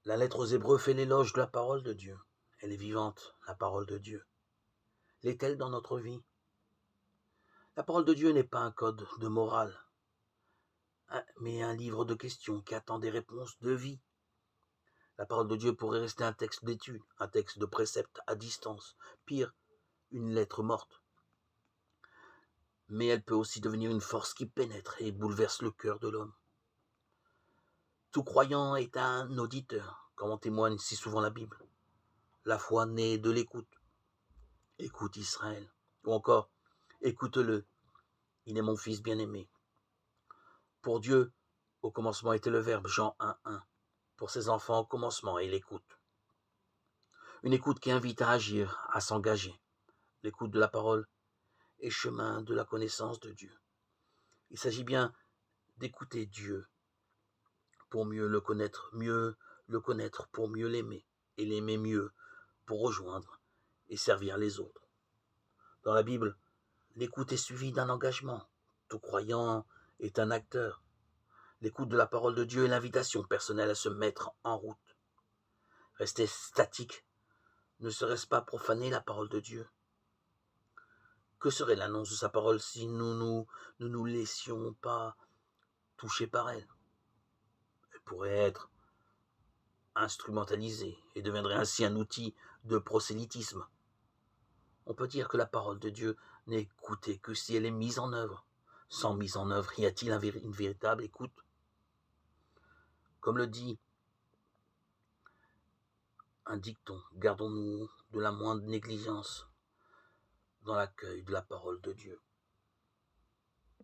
La lettre aux Hébreux fait l'éloge de la parole de Dieu. Elle est vivante, la parole de Dieu. L'est-elle dans notre vie? La parole de Dieu n'est pas un code de morale, mais un livre de questions qui attend des réponses de vie. La parole de Dieu pourrait rester un texte d'étude, un texte de précepte à distance, pire, une lettre morte. Mais elle peut aussi devenir une force qui pénètre et bouleverse le cœur de l'homme. Tout croyant est un auditeur, comme en témoigne si souvent la Bible. La foi naît de l'écoute. Écoute Israël. Ou encore, écoute-le, il est mon fils bien-aimé. Pour Dieu, au commencement était le Verbe, Jean 1:1. Pour ses enfants, au commencement est l'écoute. Une écoute qui invite à agir, à s'engager. L'écoute de la parole est chemin de la connaissance de Dieu. Il s'agit bien d'écouter Dieu pour mieux le connaître pour mieux l'aimer, et l'aimer mieux pour rejoindre et servir les autres. Dans la Bible, l'écoute est suivie d'un engagement. Tout croyant est un acteur. L'écoute de la parole de Dieu est l'invitation personnelle à se mettre en route. Rester statique, ne serait-ce pas profaner la parole de Dieu? Que serait l'annonce de sa parole si nous laissions pas toucher par elle? Elle pourrait être instrumentalisée et deviendrait ainsi un outil de prosélytisme. On peut dire que la parole de Dieu n'est écoutée que si elle est mise en œuvre. Sans mise en œuvre, y a-t-il une véritable écoute? Comme le dit un dicton, gardons-nous de la moindre négligence dans l'accueil de la parole de Dieu.